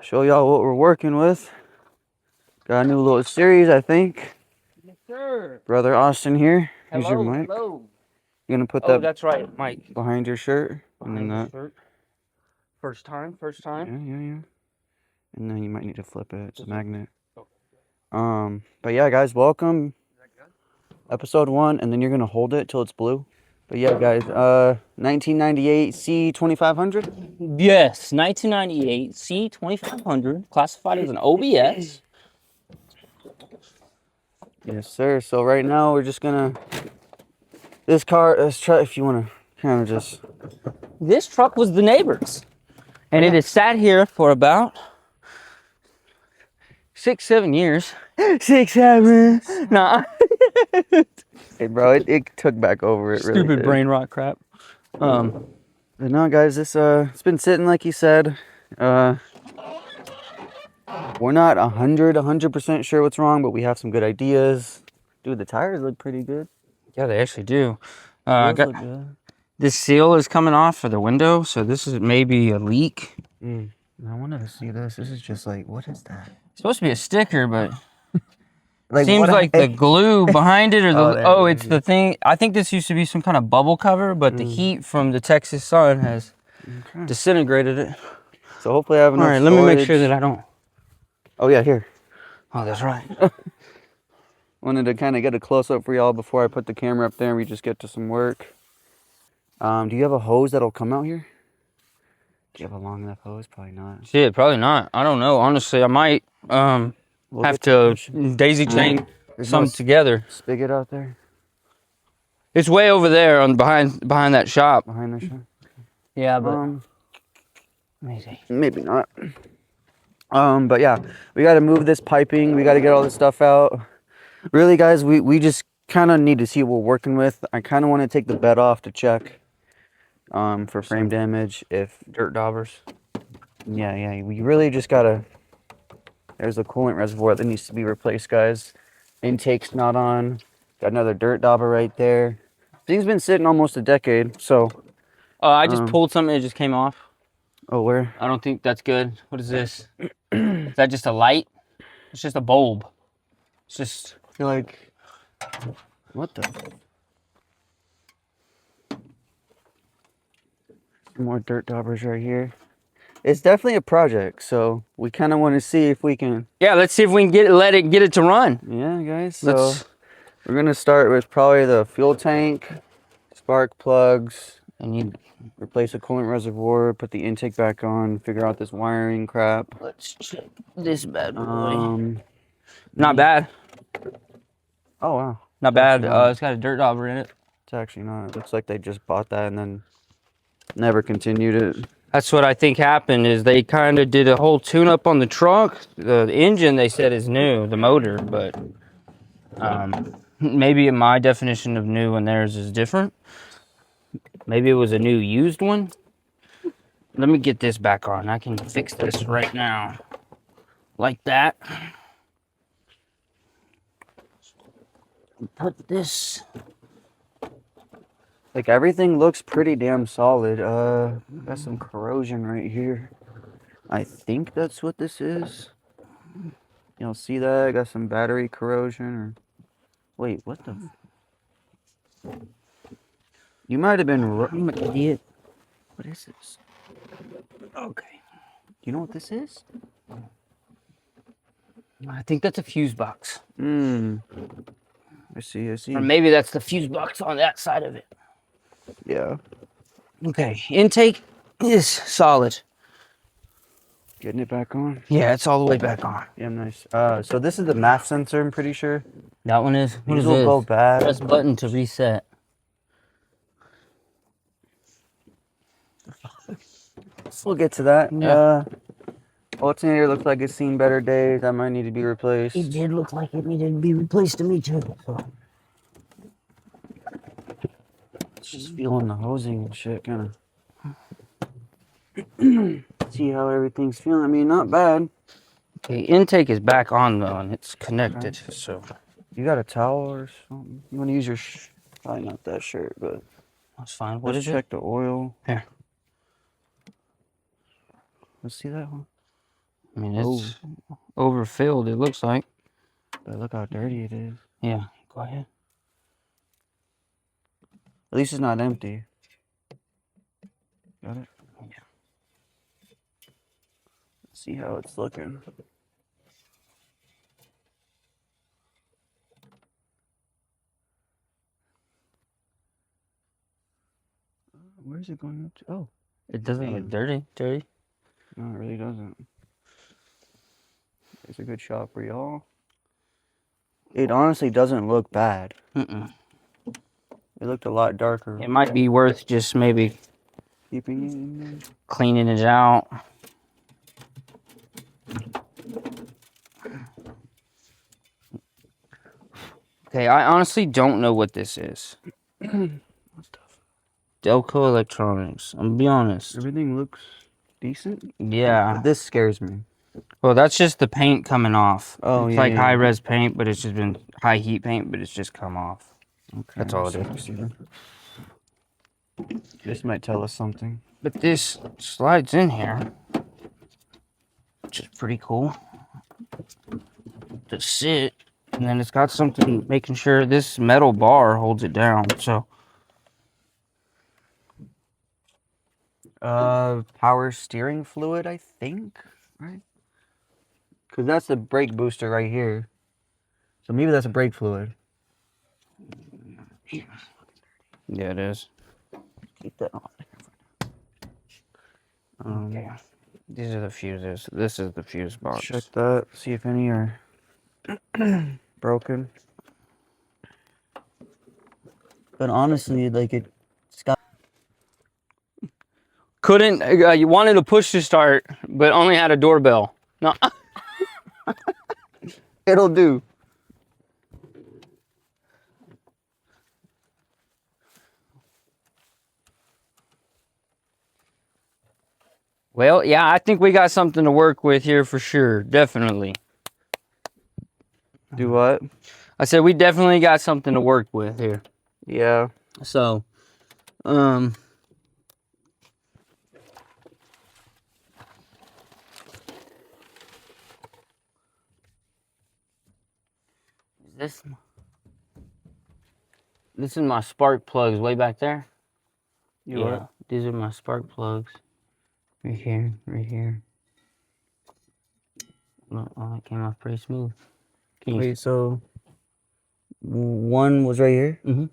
show y'all what we're working with. Got a new little series, I think. Yes, sir. Brother Austin here. Here's your mic. Hello. You're gonna put Oh, that that's right, Mike. behind your shirt, and then Behind the that. shirt. First time. Yeah. And then you might need to flip it. It's a magnet. But yeah, guys, welcome. Episode 1, and then you're gonna hold it till it's blue. But yeah, guys, 1998 C2500. Yes, 1998 C2500, classified as an OBS. Yes, sir. So right now we're just gonna this car. Let's try if you wanna kind of just. This truck was the neighbor's, and it has sat here for about 6-7 years. 6 7. Nah. Hey, bro, it took back over. It really Stupid did. brain rot crap. But no, guys, this it's been sitting like he said. We're not 100% sure what's wrong, but we have some good ideas. Dude, the tires look pretty good. Yeah, they actually do. Wheels look good. This seal is coming off for the window, so this is maybe a leak. I wanted to see this. This is just like, what is that? It's supposed to be a sticker, but Like, seems like the glue behind it, or the it's the thing. I think this used to be some kind of bubble cover, but the heat from the Texas sun has disintegrated it. So hopefully I have enough. All right, let me make sure that I don't. Oh yeah, here. Oh, that's right. Wanted to kind of get a close up for y'all before I put the camera up there and we just get to some work. Do you have a hose that'll come out here? Do you have a long enough hose? Probably not. Shit, probably not. I don't know. Honestly, I might have to daisy chain some together. Spigot out there. It's way over there on behind that shop. Behind the shop. Yeah, but maybe. Maybe not. But yeah, we got to move this piping. We got to get all this stuff out. Really, guys, we just kind of need to see what we're working with. I kind of want to take the bed off to check for frame damage. If Dirt daubers. yeah, we really just gotta. There's a coolant reservoir that needs to be replaced, guys. Intake's not on. Got another dirt dauber right there. Thing's been sitting almost a decade, so. I just pulled something. It just came off. Oh, where? I don't think that's good. What is this? Is that just a light? It's just a bulb. It's just. I feel like. What the? More dirt daubers right here. It's definitely a project, so we kind of want to see if we can. Yeah, let's see if we can get it to run. Yeah, guys. So we're gonna start with probably the fuel tank, spark plugs, and you replace the coolant reservoir, put the intake back on, figure out this wiring crap. Let's check this bad boy. Not bad. Oh wow. Not bad. It's got a dirt dauber in it. It's actually not. It looks like they just bought that and then never continued it. That's what I think happened, is they kind of did a whole tune-up on the truck. The engine, they said, is new, the motor, but maybe my definition of new and theirs is different. Maybe it was a new used one. Let me get this back on. I can fix this right now. Like that. Put this. Like, everything looks pretty damn solid. Got some corrosion right here. I think that's what this is. You'll see that. I got some battery corrosion. Or wait, what the? You might have been. I'm an idiot. What is this? Okay. You know what this is? I think that's a fuse box. I see. Or maybe that's the fuse box on that side of it. Yeah. Okay, intake is solid. Getting it back on? Yeah, it's all the way back on. Yeah, nice. So this is the MAF sensor, I'm pretty sure. That one is? What These is will this? go bad. Press button to reset. We'll get to that. Yeah. Alternator looks like it's seen better days. That might need to be replaced. It did look like it needed to be replaced to me too. So. Just feeling the hosing and shit, kind of. See how everything's feeling. I mean, not bad. Okay, intake is back on though, and it's connected. Okay. So. You got a towel or something? You want to use your probably not that shirt, but that's fine. What let's is check it? the oil. Here. Let's see that one. I mean, it's overfilled, it looks like. But look how dirty it is. Yeah, go ahead. At least it's not empty. Got it? Yeah. Let's see how it's looking. Where's it going up to? Oh. It doesn't look dirty. No, it really doesn't. It's a good shot for y'all. It honestly doesn't look bad. Mm-mm. It looked a lot darker. It might be worth just maybe Keeping it in there. cleaning it out. Okay, I honestly don't know what this is. Delco Electronics. I'm gonna be honest. Everything looks decent. Yeah. But this scares me. Well, that's just the paint coming off. Oh, it's yeah, like yeah. high res paint, but it's just been high heat paint, but it's just come off. Okay, That's all it is. This might tell us something. But this slides in here, which is pretty cool to sit. And then it's got something making sure this metal bar holds it down. So, power steering fluid, I think, right? Because that's the brake booster right here. So maybe that's a brake fluid. yeah, it is. Keep that on. Okay. These are the fuses. This is the fuse box. Check that. See if any are broken. But honestly, like it's got. Couldn't, you wanted to push to start, but only had a doorbell. No. It'll do. Well, yeah, I think we got something to work with here for sure. Definitely. Do what? I said we definitely got something to work with here. Yeah. So, this is my spark plugs way back there. Yeah. These are my spark plugs. Right here, right here. Oh, that came off pretty smooth. Wait, so one was right here? Mm-hmm.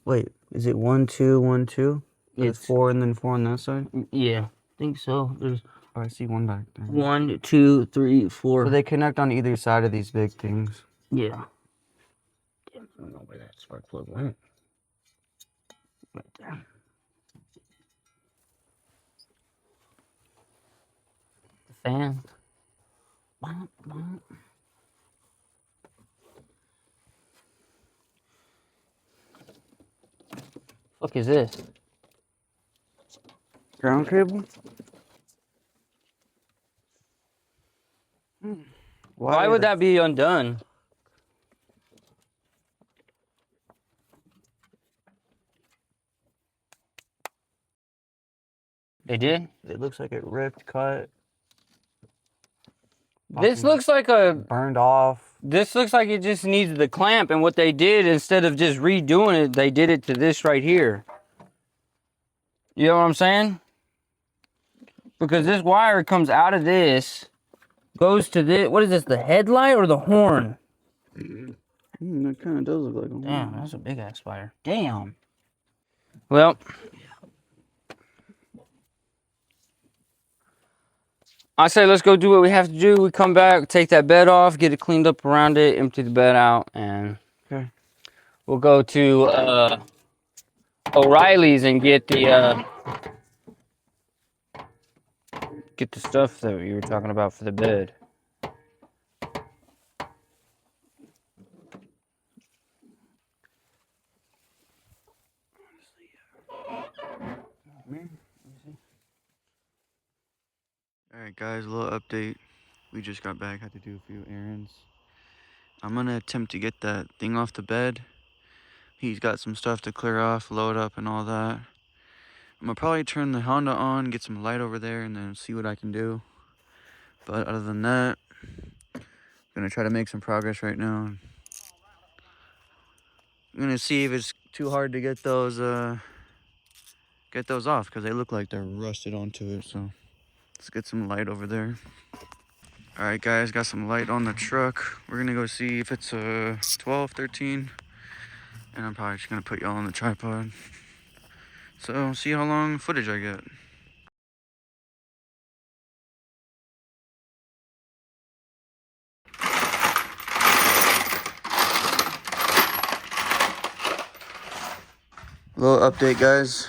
Wait, is it 1, 2, 1, 2? It's It's 4 and then 4 on that side? yeah, I think so. There's Oh, I see one back there. 1, 2, 3, 4. So they connect on either side of these big things. Yeah. I don't know where that spark plug went. Right there. The fan. Bump, bump. Fuck is this? Ground cable? Why would that be undone? They did? It looks like it ripped, cut. This looks like a... Burned off. This looks like it just needs the clamp, and what they did, instead of just redoing it, they did it to this right here. You know what I'm saying? Because this wire comes out of this, goes to this... What is this, the headlight or the horn? That kind of does look like a horn. Damn, that's a big-ass wire. Damn. Well... I say let's go do what we have to do. We come back, take that bed off, get it cleaned up around it, empty the bed out, and Okay. we'll go to O'Reilly's and get the stuff that you were talking about for the bed. Alright guys, a little update. We just got back, had to do a few errands. I'm gonna attempt to get that thing off the bed. He's got some stuff to clear off, load up and all that. I'm gonna probably turn the Honda on, get some light over there, and then see what I can do. But other than that, I'm gonna try to make some progress right now. I'm gonna see if it's too hard to get those off, because they look like they're rusted onto it. So let's get some light over there. All right, guys, got some light on the truck. We're gonna go see if it's a 12, 13, and I'm probably just gonna put y'all on the tripod. So see how long footage I get. Little update, guys.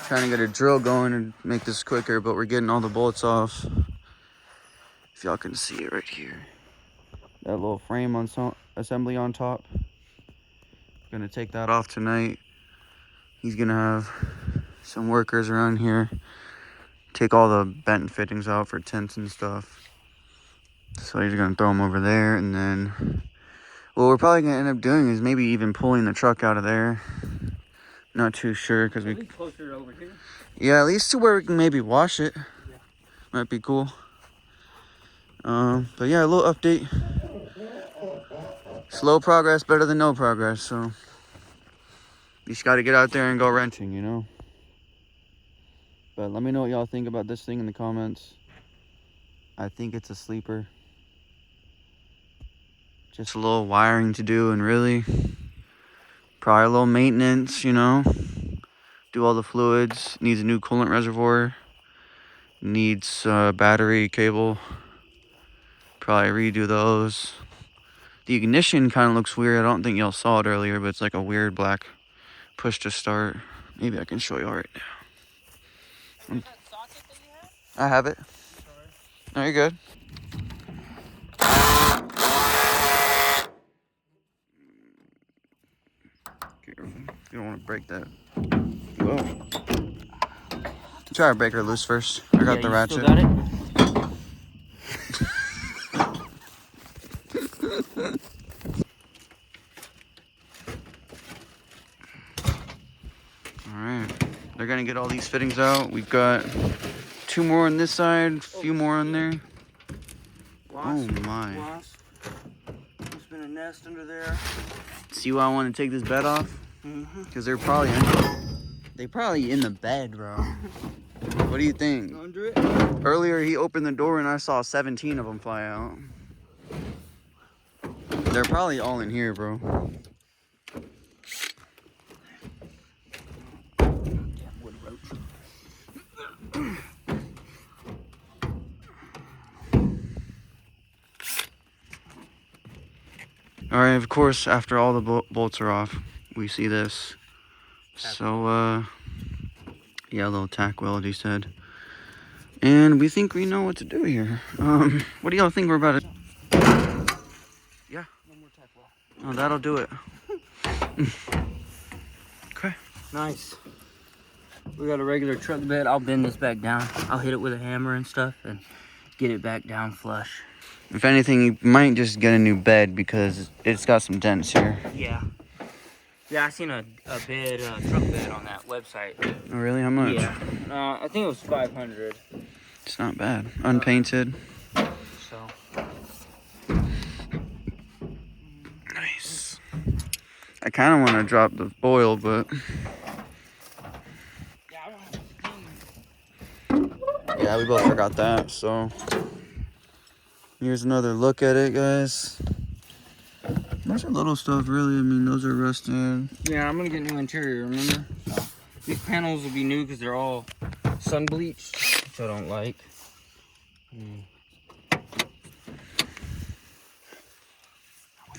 Trying to get a drill going and make this quicker, but we're getting all the bolts off. If y'all can see it right here. That little frame on assembly on top. Gonna take that off tonight. He's gonna have some workers around here take all the bent fittings out for tents and stuff. So he's gonna throw them over there, and then what we're probably gonna end up doing is maybe even pulling the truck out of there. Not too sure, because we closer over here. Yeah, at least to where we can maybe wash it. Yeah. Might be cool. But yeah, a little update. Slow progress, better than no progress. So you just got to get out there and go wrenching, you know. But let me know what y'all think about this thing in the comments. I think it's a sleeper. Just a little wiring to do, and really probably a little maintenance, you know. Do all the fluids. Needs a new coolant reservoir. Needs battery cable. Probably redo those. The ignition kind of looks weird. I don't think y'all saw it earlier, but it's like a weird black push to start. Maybe I can show y'all right now. I have it. No, you're good. Careful. You don't want to break that. Whoa. Try to break her loose first. I got the ratchet. Still got it? Alright. They're going to get all these fittings out. We've got 2 more on this side, a few more on there. Oh my. There's been a nest under there. See why I want to take this bed off? Because they're probably in the bed, bro. What do you think? Under it? Earlier he opened the door and I saw 17 of them fly out. They're probably all in here, bro. Alright, of course, after all the bolts are off, we see this. So, yeah, a little tack weld, he said. And we think we know what to do here. What do y'all think we're about to... Yeah. One more tack weld. Oh, that'll do it. Okay. Nice. We got a regular truck bed. I'll bend this back down. I'll hit it with a hammer and stuff and get it back down flush. If anything, you might just get a new bed because it's got some dents here. Yeah. Yeah, I seen a bed, truck bed on that website. Oh, really? How much? Yeah. I think it was 500. It's not bad. Unpainted. So. Nice. I kind of want to drop the foil, but... Yeah, we both forgot that, so... Here's another look at it, guys. Bunch of little stuff, really. I mean, those are rusted. Yeah, I'm gonna get new interior, remember? So, these panels will be new because they're all sun bleached, which I don't like.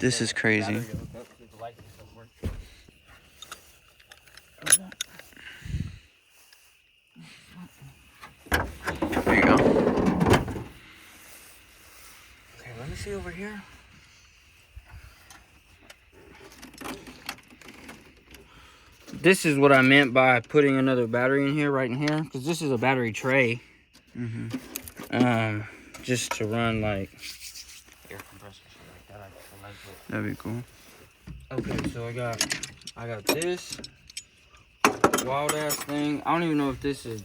This is crazy. There you go. Okay, let me see over here. This is what I meant by putting another battery in here, right in here, because this is a battery tray. Just to run like air compressor shit like that. I like it. That'd be cool. Okay, so I got this wild ass thing. I don't even know if this is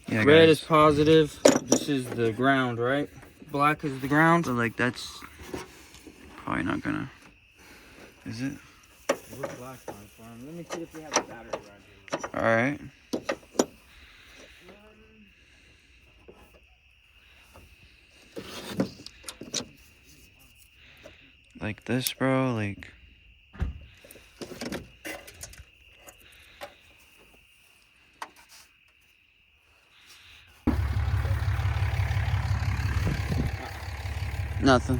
Yeah, Red guys. is positive. This is the ground, right? Black is the ground. So like that's probably not gonna. Is it? It looks black on the farm. Let me see if we have a battery around here. All right. Like this, bro. Like. Nothing.